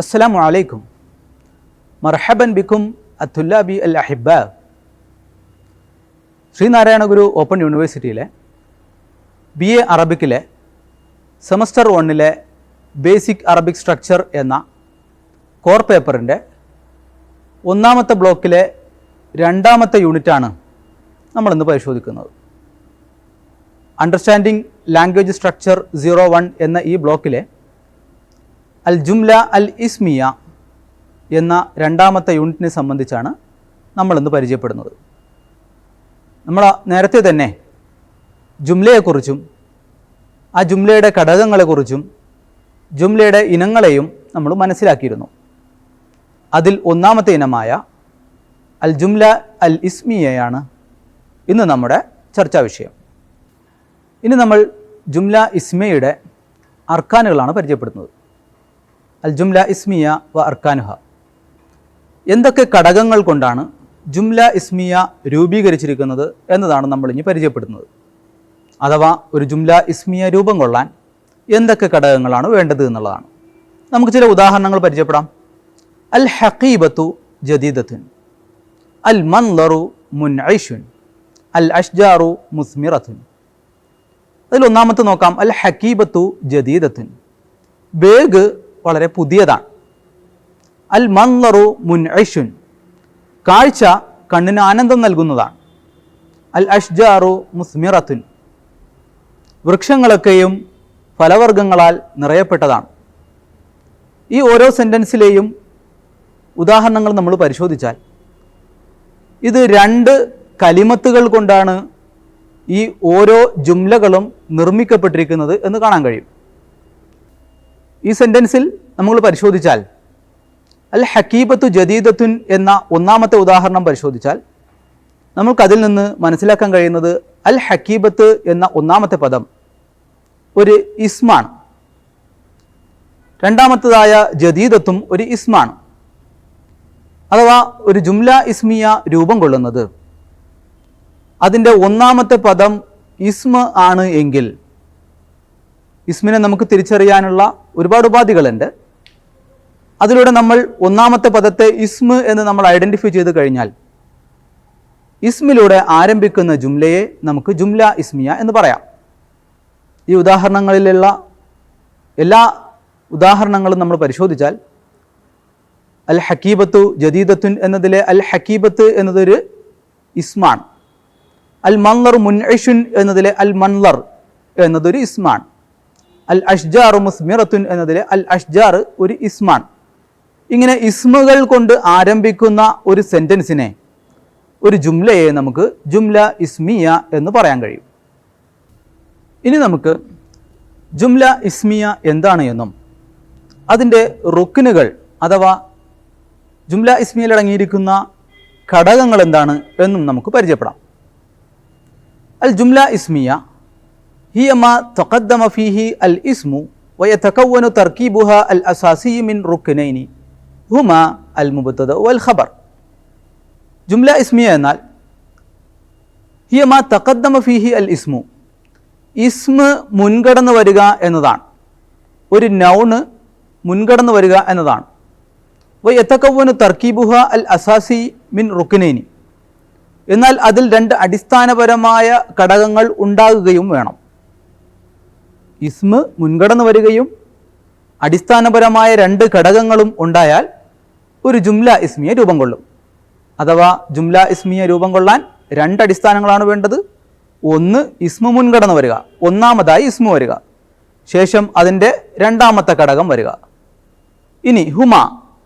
അസ്സലാമു അലൈക്കും മർഹബൻ ബിക്കും അത്തുല്ലാബി അൽ അഹിബ്ബ. ശ്രീനാരായണ ഗുരു ഓപ്പൺ യൂണിവേഴ്സിറ്റിയിലെ BA അറബിക്കിലെ സെമസ്റ്റർ 1 ബേസിക് അറബിക് സ്ട്രക്ചർ എന്ന കോർ പേപ്പറിൻ്റെ 1ാമത്തെ ബ്ലോക്കിലെ 2ാമത്തെ യൂണിറ്റാണ് നമ്മളിന്ന് പരിശോധിക്കുന്നത്. അണ്ടർസ്റ്റാൻഡിംഗ് ലാംഗ്വേജ് സ്ട്രക്ചർ 01 എന്ന ഈ ബ്ലോക്കിലെ അൽ ജുംല അൽ ഇസ്മിയ എന്ന 2ാമത്തെ യൂണിറ്റിനെ സംബന്ധിച്ചാണ് നമ്മളിന്ന് പരിചയപ്പെടുന്നത്. നമ്മൾ നേരത്തെ തന്നെ ജുംലയെക്കുറിച്ചും ആ ജുംലയുടെ ഘടകങ്ങളെക്കുറിച്ചും ജുംലയുടെ ഇനങ്ങളെയും നമ്മൾ മനസ്സിലാക്കിയിരുന്നു. അതിൽ 1ാമത്തെ ഇനമായ അൽ ജുംല അൽ ഇസ്മിയയാണ് ഇന്ന് നമ്മുടെ ചർച്ചാ വിഷയം. ഇനി നമ്മൾ ജുംല ഇസ്മിയയുടെ അർക്കാനുകളാണ് പരിചയപ്പെടുന്നത്. അൽ ജുംല ഇസ്മിയ വ അർക്കാനുഹ. എന്തൊക്കെ ഘടകങ്ങൾ കൊണ്ടാണ് ജുംല ഇസ്മിയ രൂപീകരിച്ചിരിക്കുന്നത് എന്നതാണ് നമ്മൾ ഇനി പരിചയപ്പെടുന്നത്. അഥവാ ഒരു ജുംല ഇസ്മിയ രൂപം കൊള്ളാൻ എന്തൊക്കെ ഘടകങ്ങളാണ് വേണ്ടത് എന്നുള്ളതാണ്. നമുക്ക് ചില ഉദാഹരണങ്ങൾ പരിചയപ്പെടാം. അൽ ഹഖീബത്തു ജദീദത്തുൻ, അൽ മൻളറു മുൻഇഷുൻ, അൽ അഷ്ജാറു മുസ്മിറത്തുൻ. അതിൽ 1ാമത്തെ നോക്കാം. അൽ ഹഖീബത്തു ജദീദത്തുൻ, ബേഗ് വളരെ പുതിയതാണ്. അൽ മൻളറു മുൻഇഷുൻ, കാഴ്ച കണ്ണിന് ആനന്ദം നൽകുന്നതാണ്. അൽ അഷ്ജാറു മുസ്മിറത്തുൻ, വൃക്ഷങ്ങളൊക്കെയും ഫലവർഗ്ഗങ്ങളാൽ നിറയപ്പെട്ടതാണ്. ഈ ഓരോ സെൻറ്റൻസിലെയും ഉദാഹരണങ്ങൾ നമ്മൾ പരിശോധിച്ചാൽ ഇത് 2 കലിമത്തുകൾ കൊണ്ടാണ് ഈ ഓരോ ജുംലകളും നിർമ്മിക്കപ്പെട്ടിരിക്കുന്നത് എന്ന് കാണാൻ കഴിയും. ഈ സെൻറ്റൻസിൽ നമ്മൾ പരിശോധിച്ചാൽ അൽ ഹക്കീബത്തു ജദീദത്തുൻ എന്ന 1ാമത്തെ ഉദാഹരണം പരിശോധിച്ചാൽ നമുക്കതിൽ നിന്ന് മനസ്സിലാക്കാൻ കഴിയുന്നത് അൽ ഹക്കീബത്ത് എന്ന 1ാമത്തെ പദം ഒരു ഇസ്മാണ്. 2ാമത്തേതായ ജദീദത്തും ഒരു ഇസ്മാണ്. അഥവാ ഒരു ജുംല ഇസ്മിയ രൂപം കൊള്ളുന്നത് അതിൻ്റെ 1ാമത്തെ പദം ഇസ്മ ആണ് എങ്കിൽ ഇസ്മിനെ നമുക്ക് തിരിച്ചറിയാനുള്ള ഒരുപാട് ഉപാധികളുണ്ട്. അതിലൂടെ നമ്മൾ 1ാമത്തെ പദത്തെ ഇസ്മ എന്ന് നമ്മൾ ഐഡൻറ്റിഫൈ ചെയ്ത് കഴിഞ്ഞാൽ ഇസ്മിലൂടെ ആരംഭിക്കുന്ന ജുംലയെ നമുക്ക് ജുംല ഇസ്മിയ എന്ന് പറയാം. ഈ ഉദാഹരണങ്ങളിലുള്ള എല്ലാ ഉദാഹരണങ്ങളും നമ്മൾ പരിശോധിച്ചാൽ അൽ ഹക്കീബത്തു ജദീദത്തുൻ എന്നതിലെ അൽ ഹക്കീബത്ത് എന്നതൊരു ഇസ്മാണ്. അൽ മൻളർ മുൻഇഷുൻ എന്നതിലെ അൽ മൻളർ എന്നതൊരു ഇസ്മാണ്. അൽ അഷ്ജാറു മുസ്മിറത്തുൻ എന്നതിലെ അൽ അഷ്ജാർ ഒരു ഇസ്മാണ്. ഇങ്ങനെ ഇസ്മുകൾ കൊണ്ട് ആരംഭിക്കുന്ന ഒരു സെൻറ്റൻസിനെ, ഒരു ജുംലയെ നമുക്ക് ജുംല ഇസ്മിയ എന്ന് പറയാൻ കഴിയും. ഇനി നമുക്ക് ജുംല ഇസ്മിയ എന്താണ് എന്നും അതിൻ്റെ റുക്നുകൾ അഥവാ ജുംല ഇസ്മിയയിൽ അടങ്ങിയിരിക്കുന്ന ഘടകങ്ങൾ എന്താണ് എന്നും നമുക്ക് പരിചയപ്പെടാം. അൽ ജുംല ഇസ്മിയ ഹിയ മാ തഖദ്ദമ ഫീഹി അൽ ഇസ്മു വയതകവ്വനു തർക്കീബുഹ അൽ അസാസി മിൻ റുക്നൈനി ഹുമാ അൽ മുബ്തദ വൽ ഖബർ. ജുംല ഇസ്മിയ എന്നാൽ ഹിയ മാ തഖദ്ദമ ഫീഹി അൽ ഇസ്മു, ഇസ്മ മുൻകടന്നു വരിക എന്നതാണ്. ഒരു നൗണ് മുൻകടന്നു വരിക എന്നതാണ്. വയതകവ്വനു തർക്കീബുഹ അൽ അസാസി മിൻ റുക്നൈനി, എന്നാൽ അതിൽ 2 അടിസ്ഥാനപരമായ ഘടകങ്ങൾ ഉണ്ടാകുകയും വേണം. ഇസ്മ മുൻകടന്നു വരികയും അടിസ്ഥാനപരമായ 2 ഘടകങ്ങളും ഉണ്ടായാൽ ഒരു ജുംല ഇസ്മിയ രൂപം കൊള്ളും. അഥവാ ജുംല ഇസ്മിയ രൂപം കൊള്ളാൻ 2 അടിസ്ഥാനങ്ങളാണ് വേണ്ടത്. ഒന്ന്, ഇസ്മ മുൻകടന്നു വരിക, 1ാമതായി ഇസ്മ വരിക, ശേഷം അതിൻ്റെ 2ാമത്തെ ഘടകം വരിക. ഇനി ഹുമ,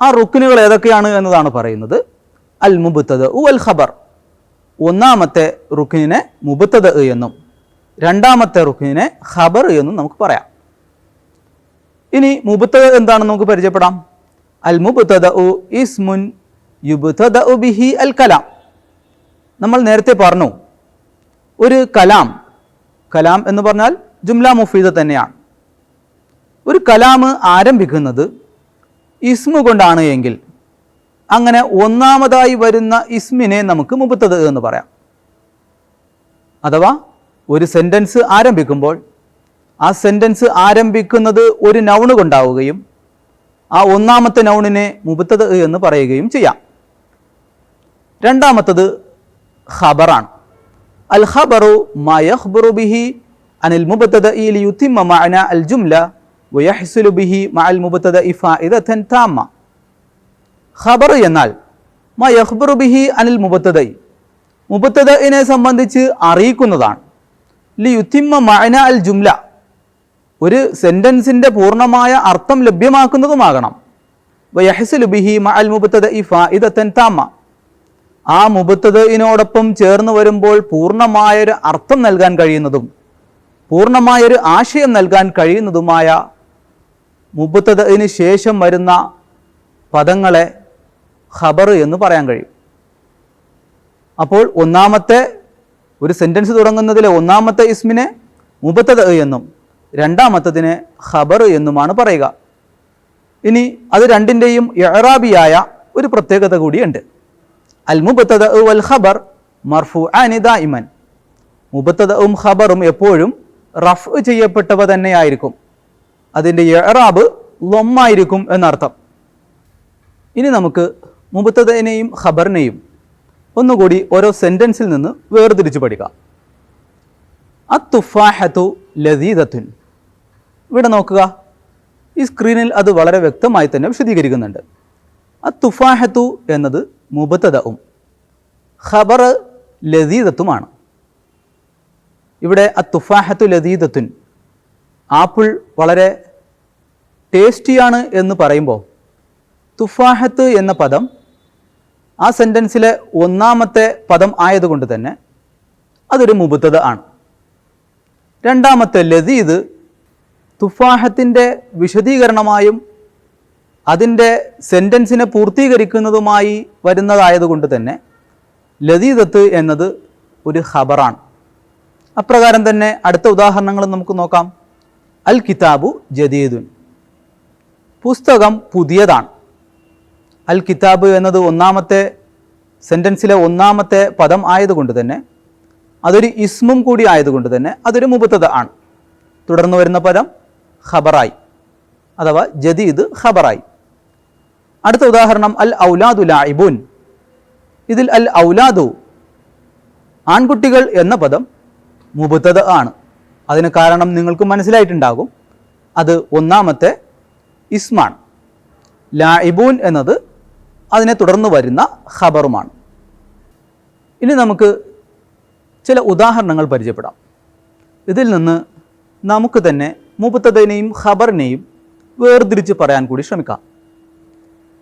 ആ റുക്നുകൾ ഏതൊക്കെയാണ് എന്നതാണ് പറയുന്നത്. അൽ മുബ്തദ വൽ ഖബർ, 1ാമത്തെ റുക്നിനെ മുബ്തദ എന്നും 2ാമത്തെ റുക്നിനെ ഖബർ എന്നും നമുക്ക് പറയാം. ഇനി മുബ്തദ എന്താണെന്ന് നമുക്ക് പരിചയപ്പെടാം. അൽ മുബ്തദഉ ഇസ്മുൻ യുബ്തദഉ ബിഹി അൽ കലാം. നമ്മൾ നേരത്തെ പറഞ്ഞു ഒരു കലാം എന്ന് പറഞ്ഞാൽ ജുംല മുഫീദ തന്നെയാണ്. ഒരു കലാം ആരംഭിക്കുന്നത് ഇസ്മു കൊണ്ടാണ് എങ്കിൽ അങ്ങനെ 1ാമതായി വരുന്ന ഇസ്മിനെ നമുക്ക് മുബ്തദ എന്ന് പറയാം. അഥവാ ഒരു സെൻറ്റൻസ് ആരംഭിക്കുമ്പോൾ ആ സെൻറ്റൻസ് ആരംഭിക്കുന്നത് ഒരു നൗണ് കൊണ്ടാവുകയും ആ ഒന്നാമത്തെ നൗണിനെ മുബത്തദ എന്ന് പറയുകയും ചെയ്യാം. രണ്ടാമത്തത് ഖബറാണ്. അൽ ഖബറു മാ യഖ്ബറു ബിഹി അനിൽ മുബത്തദഇ ലിയുതിമ്മ മഅന അൽ ജുംല വയഹ്സുലു ബിഹി മഅൽ മുബത്തദഇ ഫായിദതൻ താമ്മ. ഖബർ എന്നാൽ മാ യഖ്ബറു ബിഹി അനിൽ മുബത്തദഇ, മുബത്തദഇനെ സംബന്ധിച്ച് അറിയിക്കുന്നതാണ്. ലിയുതിമ്മ മഅന അൽ ജുംല, ഒരു സെന്റൻസിന്റെ പൂർണ്ണമായ അർത്ഥം ലഭ്യമാക്കുന്നതുമാകണം. വയഹ്സുലു ബിഹി മഅൽ മുബത്തദഇ ഫായിദതൻ താമ്മ, ആ മുബത്തദഇനോടൊപ്പം ചേർന്ന് വരുമ്പോൾ പൂർണ്ണമായൊരു അർത്ഥം നൽകാൻ കഴിയുന്നതും പൂർണ്ണമായൊരു ആശയം നൽകാൻ കഴിയുന്നതുമായ മുബത്തദഇന് ശേഷം വരുന്ന പദങ്ങളെ ഖബർ എന്ന് പറയാൻ കഴിയും. അപ്പോൾ ഒന്നാമത്തെ ഒരു സെന്റൻസ് തുടങ്ങുന്നതിലെ ഒന്നാമത്തെ ഇസ്മിനെ മുബത്തദ എന്നും രണ്ടാമത്തതിനെ ഖബർ എന്നുമാണ് പറയുക. ഇനി അത് രണ്ടിൻ്റെയും ഇഅ്റാബിയായ ഒരു പ്രത്യേകത കൂടിയുണ്ട്. അൽ മുബത്തദ വൽ ഖബർ മർഫൂഅനി ദായിമൻ, മുബത്തദഉം ഖബറും എപ്പോഴും റഫ് ചെയ്യപ്പെട്ടവ തന്നെയായിരിക്കും. അതിൻ്റെ ഇഅ്റാബ് ലൊമ്മായിരിക്കും എന്നർത്ഥം. ഇനി നമുക്ക് മുബത്തദഇനെയും ഖബറിനെയും ഒന്നുകൂടി ഓരോ സെന്റൻസിൽ നിന്ന് വേർതിരിച്ച് പഠിക്കാം. അത്തുഫാഹത്തു ലദീദത്തുൻ, ഇവിടെ നോക്കുക, ഈ സ്ക്രീനിൽ അത് വളരെ വ്യക്തമായി തന്നെ വിശദീകരിക്കുന്നുണ്ട്. അത്തുഫാഹത്തു എന്നത് മുബത്തദഉം ഖബർ ലദീദത്തുമാണ്. ഇവിടെ അത്തുഫാഹത്തു ലദീദത്തുൻ, ആപ്പിൾ വളരെ ടേസ്റ്റിയാണ് എന്ന് പറയുമ്പോൾ തുഫാഹത്ത് എന്ന പദം ആ സെൻറ്റൻസിലെ ഒന്നാമത്തെ പദം ആയതുകൊണ്ട് തന്നെ അതൊരു മുബത്തദ ആണ്. രണ്ടാമത്തെ ലദീദ് തുഫാഹത്തിൻ്റെ വിശദീകരണമായും അതിൻ്റെ സെൻറ്റൻസിനെ പൂർത്തീകരിക്കുന്നതുമായി വരുന്നതായതുകൊണ്ട് തന്നെ ലദീദത്ത് എന്നത് ഒരു ഖബറാണ്. അപ്രകാരം തന്നെ അടുത്ത ഉദാഹരണങ്ങൾ നമുക്ക് നോക്കാം. അൽ കിതാബു ജദീദുൻ, പുസ്തകം പുതിയതാണ്. അൽ കിതാബ് എന്നത് ഒന്നാമത്തെ സെൻറ്റൻസിലെ ഒന്നാമത്തെ പദം ആയതുകൊണ്ട് തന്നെ അതൊരു ഇസ്മും കൂടി ആയതുകൊണ്ട് തന്നെ അതൊരു മുബത്തദ ആണ്. തുടർന്ന് വരുന്ന പദം ഖബറായി, അഥവാ ജദീദ് ഖബറായി. അടുത്ത ഉദാഹരണം അൽ ഔലാദു ലാഇബുൻ, ഇതിൽ അൽ ഔലാദു ആൺകുട്ടികൾ എന്ന പദം മുബത്തദ ആണ്. അതിന് കാരണം നിങ്ങൾക്ക് മനസ്സിലായിട്ടുണ്ടാകും, അത് ഒന്നാമത്തെ ഇസ്മാണ്. ലാഇബൂൻ എന്നത് അതിനെ തുടർന്ന് വരുന്ന ഖബറുമാണ്. ഇനി നമുക്ക് ചില ഉദാഹരണങ്ങൾ പരിചയപ്പെടാം. ഇതിൽ നിന്ന് നമുക്ക് തന്നെ മുബത്തദനെയും ഖബറിനെയും വേർതിരിച്ച് പറയാൻ കൂടി ശ്രമിക്കാം.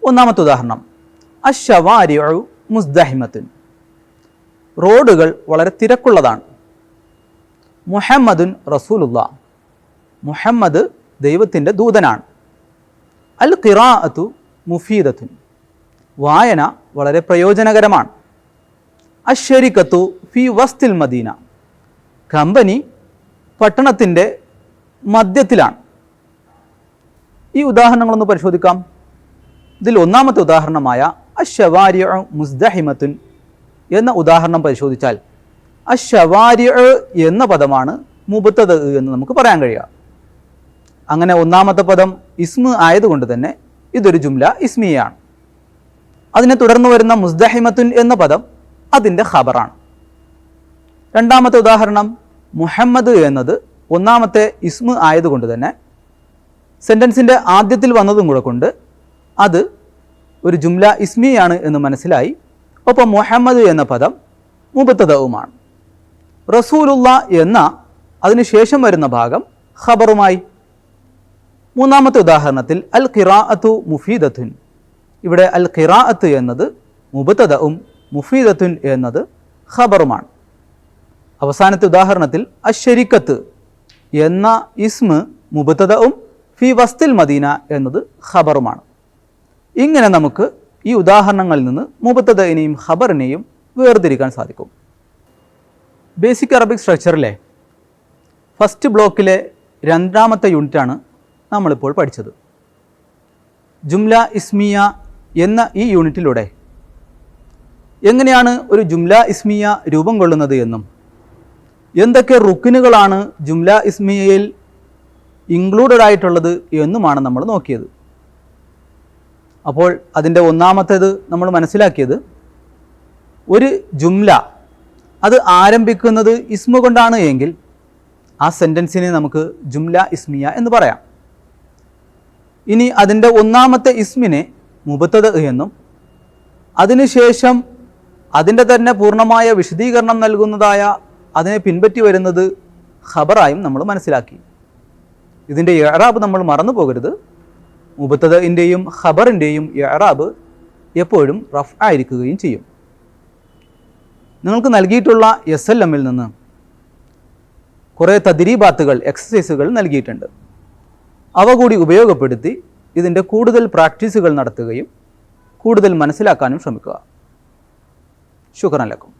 ഒന്നാമത്തെ ഉദാഹരണം അശ്ശവാരിഉ മുസ്ദഹിമത്തുൻ, റോഡുകൾ വളരെ തിരക്കുള്ളതാണ്. മുഹമ്മദുൻ റസൂലുള്ളാ, മുഹമ്മദ് ദൈവത്തിൻ്റെ ദൂതനാണ്. അൽ ഖിറാഅത്തു മുഫീദത്തുൻ, വായന വളരെ പ്രയോജനകരമാണ്. അശ്ശരിക്കത്തു ഫി വസ്തിൽ മദീന, കമ്പനി പട്ടണത്തിൻ്റെ മധ്യത്തിലാണ്. ഈ ഉദാഹരണങ്ങളൊന്ന് പരിശോധിക്കാം. ഇതിൽ ഒന്നാമത്തെ ഉദാഹരണമായ അശ്ശവാരിഉ മുസ്ദഹിമത്തുൻ എന്ന ഉദാഹരണം പരിശോധിച്ചാൽ അശ്ശവാരിഉ എന്ന പദമാണ് മുബത്തദ എന്ന് നമുക്ക് പറയാൻ കഴിയുക. അങ്ങനെ ഒന്നാമത്തെ പദം ഇസ്മ ആയതുകൊണ്ട് തന്നെ ഇതൊരു ജുംല ഇസ്മിയാണ്. അതിനെ തുടർന്ന് വരുന്ന മുസ്ദഹിമത്തുൻ എന്ന പദം അതിൻ്റെ ഖബറാണ്. രണ്ടാമത്തെ ഉദാഹരണം മുഹമ്മദ് എന്നത് ഒന്നാമത്തെ ഇസ്മ ആയതുകൊണ്ട് തന്നെ സെൻറ്റൻസിൻ്റെ ആദ്യത്തിൽ വന്നതും കൂടെ കൊണ്ട് അത് ഒരു ജുംല ഇസ്മിയാണ് എന്ന് മനസ്സിലായി. ഒപ്പം മുഹമ്മദ് എന്ന പദം മുബത്തദവുമാണ്. റസൂലുള്ള എന്ന അതിനുശേഷം വരുന്ന ഭാഗം ഖബറുമായി. മൂന്നാമത്തെ ഉദാഹരണത്തിൽ അൽ ഖിറാഅത്തു മുഫീദത്തുൻ, ഇവിടെ അൽ ഖിറാഅത്ത് എന്നത് മുബത്തദഉം മുഫീദത്തുൻ എന്നത് ഖബറുമാണ്. അവസാനത്തെ ഉദാഹരണത്തിൽ അശ്ശരിക്കത്ത് എന്ന ഇസ്മ മുബത്തദഉം ഫി വസ്തിൽ മദീന എന്നത് ഖബറുമാണ്. ഇങ്ങനെ നമുക്ക് ഈ ഉദാഹരണങ്ങളിൽ നിന്ന് മുബത്തദഇനെയും ഖബറിനെയും വേർതിരിക്കാൻ സാധിക്കും. ബേസിക് അറബിക് സ്ട്രക്ചറിലെ ഫസ്റ്റ് ബ്ലോക്കിലെ രണ്ടാമത്തെ യൂണിറ്റാണ് നമ്മളിപ്പോൾ പഠിച്ചത്. ജുംല ഇസ്മിയ എന്ന ഈ യൂണിറ്റിലൂടെ എങ്ങനെയാണ് ഒരു ജുംല ഇസ്മിയ രൂപം കൊള്ളുന്നത് എന്നും എന്തൊക്കെ റുക്കിനുകളാണ് ജുംല ഇസ്മിയയിൽ ഇൻക്ലൂഡഡ് ആയിട്ടുള്ളത് എന്നുമാണ് നമ്മൾ നോക്കിയത്. അപ്പോൾ അതിൻ്റെ ഒന്നാമത്തേത് നമ്മൾ മനസ്സിലാക്കിയത്, ഒരു ജുംല അത് ആരംഭിക്കുന്നത് ഇസ്മു കൊണ്ടാണ് എങ്കിൽ ആ സെൻറ്റൻസിനെ നമുക്ക് ജുംല ഇസ്മിയ എന്ന് പറയാം. ഇനി അതിൻ്റെ ഒന്നാമത്തെ ഇസ്മിനെ മുബത്തദ എന്നും അതിനുശേഷം അതിൻ്റെ തന്നെ പൂർണ്ണമായ വിശദീകരണം നൽകുന്നതായ അതിനെ പിൻപറ്റി വരുന്നത് ഖബറായും നമ്മൾ മനസ്സിലാക്കി. ഇതിൻ്റെ ഇഅ്റാബ് നമ്മൾ മറന്നു പോകരുത്. മുബത്തദഇൻ്റെയും ഖബറിൻ്റെയും ഇഅ്റാബ് എപ്പോഴും റഫ് ആയിരിക്കുകയും ചെയ്യും. നിങ്ങൾക്ക് നൽകിയിട്ടുള്ള SLM-ൽ നിന്ന് കുറേ തദ്രീബാത്തുകൾ, എക്സസൈസുകൾ നൽകിയിട്ടുണ്ട്. അവ കൂടി ഉപയോഗപ്പെടുത്തി ഇതിൻ്റെ കൂടുതൽ പ്രാക്ടീസുകൾ നടത്തുകയും കൂടുതൽ മനസ്സിലാക്കാനും ശ്രമിക്കുക. ശുക്രൻ ലക്കും.